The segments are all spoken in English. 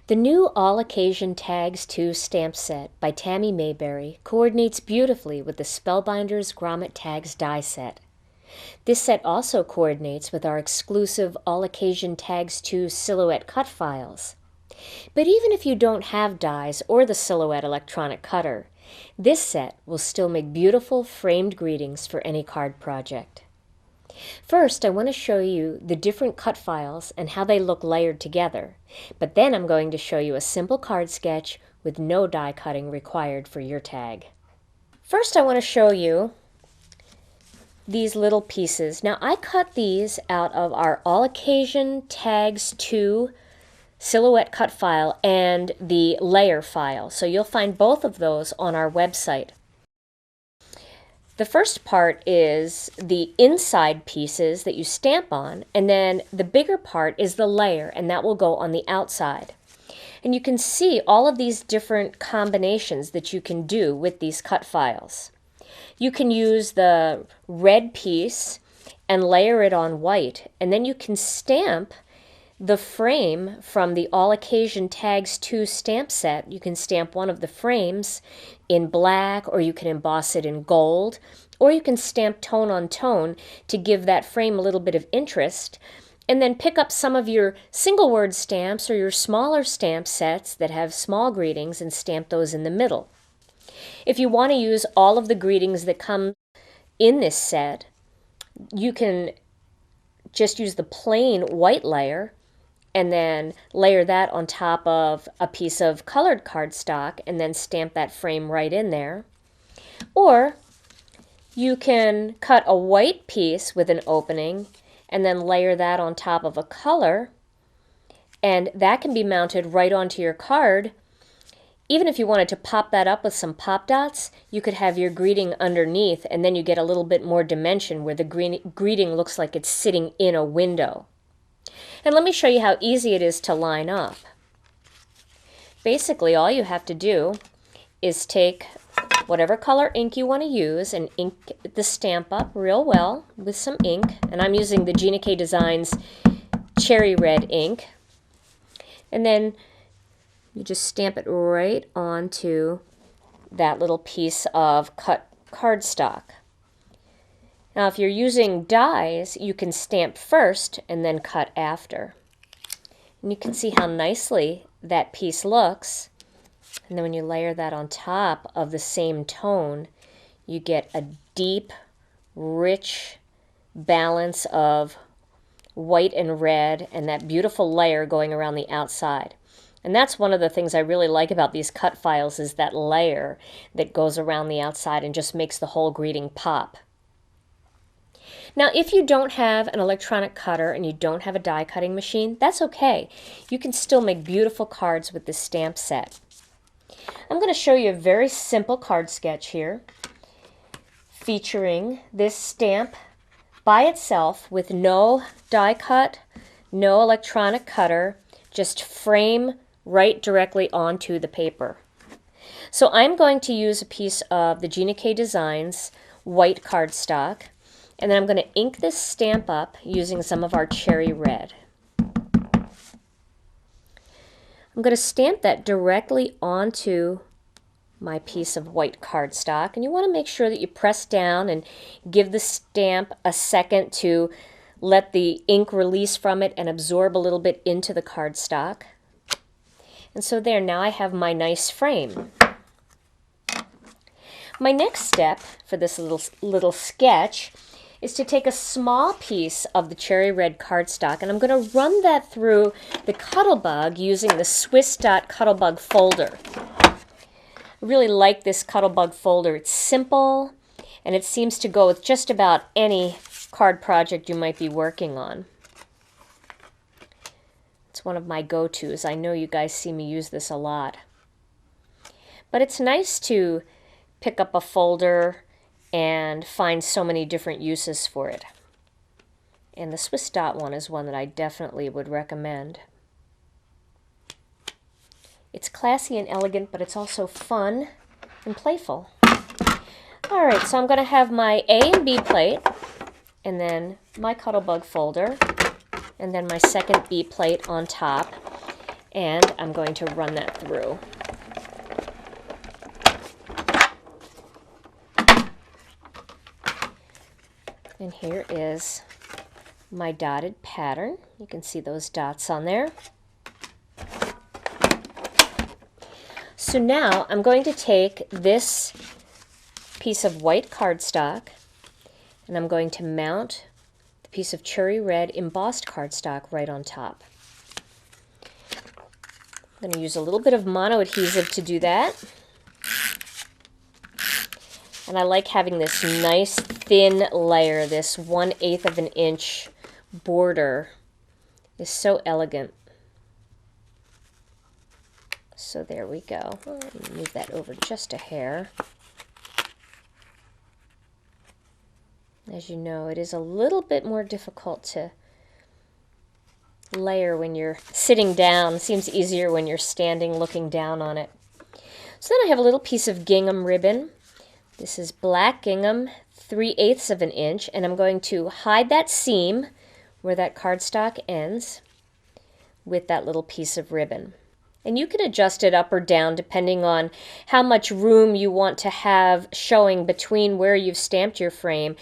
The new All Occasion Tags 2 stamp set by Tammy Mayberry coordinates beautifully with the Spellbinders Grommet Tags die set. This set also coordinates with our exclusive All Occasion Tags 2 silhouette cut files. But even if you don't have dies or the silhouette electronic cutter, this set will still make beautiful framed greetings for any card project. First, I want to show you the different cut files and how they look layered together, but then I'm going to show you a simple card sketch with no die cutting required for your tag. First, I want to show you these little pieces. Now, I cut these out of our All Occasion Tags 2 silhouette cut file and the layer file, so you'll find both of those on our website. The first part is the inside pieces that you stamp on, and then the bigger part is the layer, and that will go on the outside. And you can see all of these different combinations that you can do with these cut files. You can use the red piece and layer it on white, and then you can stamp the frame from the All Occasion Tags 2 stamp set. You can stamp one of the frames in black, or you can emboss it in gold, or you can stamp tone on tone to give that frame a little bit of interest, and then pick up some of your single word stamps or your smaller stamp sets that have small greetings and stamp those in the middle. If you want to use all of the greetings that come in this set, you can just use the plain white layer and then layer that on top of a piece of colored cardstock and then stamp that frame right in there. Or you can cut a white piece with an opening and then layer that on top of a color, and that can be mounted right onto your card. Even if you wanted to pop that up with some pop dots, you could have your greeting underneath, and then you get a little bit more dimension where the greeting looks like it's sitting in a window. And let me show you how easy it is to line up. Basically, all you have to do is take whatever color ink you want to use and ink the stamp up real well with some ink. And I'm using the Gina Designs Cherry Red ink. And then you just stamp it right onto that little piece of cut cardstock. Now, if you're using dies, you can stamp first and then cut after. And you can see how nicely that piece looks. And then when you layer that on top of the same tone, you get a deep, rich balance of white and red and that beautiful layer going around the outside. And that's one of the things I really like about these cut files, is that layer that goes around the outside and just makes the whole greeting pop. Now, if you don't have an electronic cutter and you don't have a die cutting machine, that's okay. You can still make beautiful cards with this stamp set. I'm going to show you a very simple card sketch here featuring this stamp by itself with no die cut, no electronic cutter, just frame right directly onto the paper. So I'm going to use a piece of the Gina Designs white cardstock, and then I'm going to ink this stamp up using some of our cherry red. I'm going to stamp that directly onto my piece of white cardstock, and you want to make sure that you press down and give the stamp a second to let the ink release from it and absorb a little bit into the cardstock. And so there, now I have my nice frame. My next step for this little sketch is to take a small piece of the cherry red cardstock, and I'm going to run that through the Cuttlebug using the Swiss Dot Cuttlebug folder. I really like this Cuttlebug folder. It's simple, and it seems to go with just about any card project you might be working on. It's one of my go-tos. I know you guys see me use this a lot. But it's nice to pick up a folder and find so many different uses for it. And the Swiss Dot one is one that I definitely would recommend. It's classy and elegant, but it's also fun and playful. All right, so I'm going to have my A and B plate, and then my Cuttlebug folder, and then my second B plate on top. And I'm going to run that through. And here is my dotted pattern. You can see those dots on there. So now I'm going to take this piece of white cardstock and I'm going to mount the piece of cherry red embossed cardstock right on top. I'm going to use a little bit of mono adhesive to do that. And I like having this nice thin layer, this 1/8 of an inch border is so elegant. So there we go. Let me move that over just a hair. As you know, it is a little bit more difficult to layer when you're sitting down. It seems easier when you're standing looking down on it. So then I have a little piece of gingham ribbon. This is black gingham, 3/8 of an inch, and I'm going to hide that seam where that cardstock ends with that little piece of ribbon. And you can adjust it up or down depending on how much room you want to have showing between where you've stamped your frame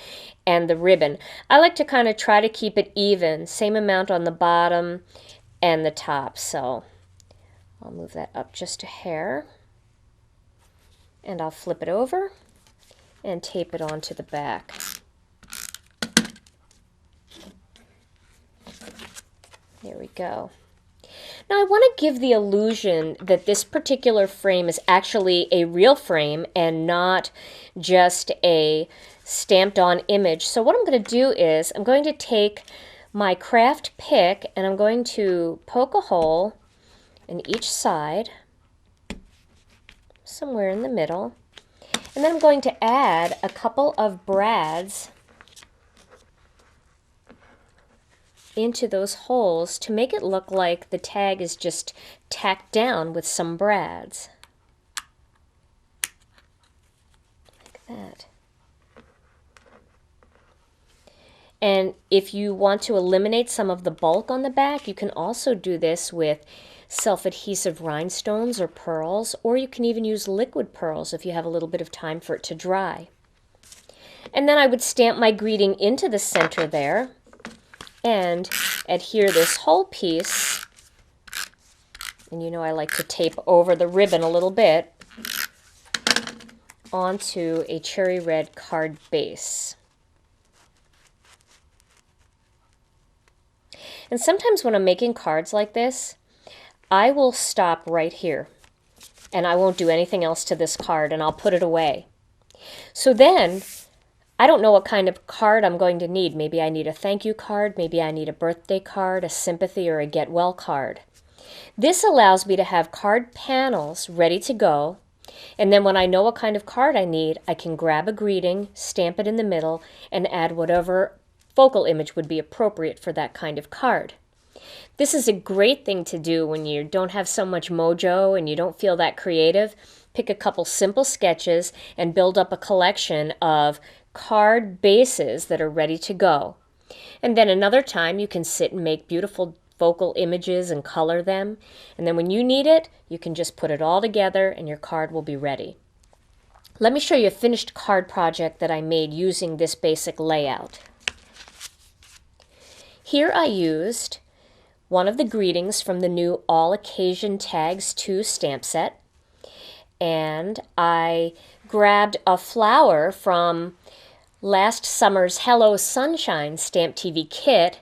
and the ribbon. I like to kind of try to keep it even, same amount on the bottom and the top. So I'll move that up just a hair and I'll flip it over and tape it onto the back. There we go. Now I want to give the illusion that this particular frame is actually a real frame and not just a stamped on image. So what I'm going to do is I'm going to take my craft pick and I'm going to poke a hole in each side, somewhere in the middle. And then I'm going to add a couple of brads into those holes to make it look like the tag is just tacked down with some brads. Like that. And if you want to eliminate some of the bulk on the back, you can also do this with self-adhesive rhinestones or pearls, or you can even use liquid pearls if you have a little bit of time for it to dry. And then I would stamp my greeting into the center there and adhere this whole piece, and you know I like to tape over the ribbon a little bit, onto a cherry red card base. And sometimes when I'm making cards like this, I will stop right here and I won't do anything else to this card and I'll put it away. So then I don't know what kind of card I'm going to need. Maybe I need a thank you card, maybe I need a birthday card, a sympathy, or a get well card. This allows me to have card panels ready to go, and then when I know what kind of card I need, I can grab a greeting, stamp it in the middle, and add whatever focal image would be appropriate for that kind of card. This is a great thing to do when you don't have so much mojo and you don't feel that creative. Pick a couple simple sketches and build up a collection of card bases that are ready to go. And then another time you can sit and make beautiful focal images and color them. And then when you need it, you can just put it all together and your card will be ready. Let me show you a finished card project that I made using this basic layout. Here I used one of the greetings from the new All Occasion Tags 2 stamp set, and I grabbed a flower from last summer's Hello Sunshine Stamp TV kit,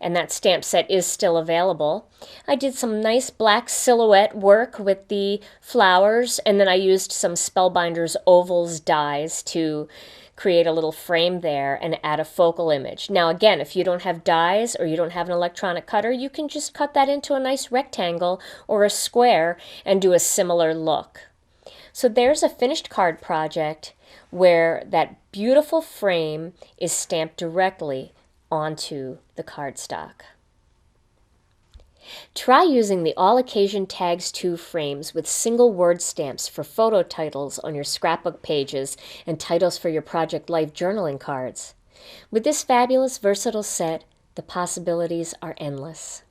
and that stamp set is still available. I did some nice black silhouette work with the flowers, and then I used some Spellbinders ovals dies to create a little frame there and add a focal image. Now again, if you don't have dies or you don't have an electronic cutter, you can just cut that into a nice rectangle or a square and do a similar look. So there's a finished card project where that beautiful frame is stamped directly onto the cardstock. Try using the All Occasion Tags 2 frames with single word stamps for photo titles on your scrapbook pages and titles for your Project Life journaling cards. With this fabulous versatile set, the possibilities are endless.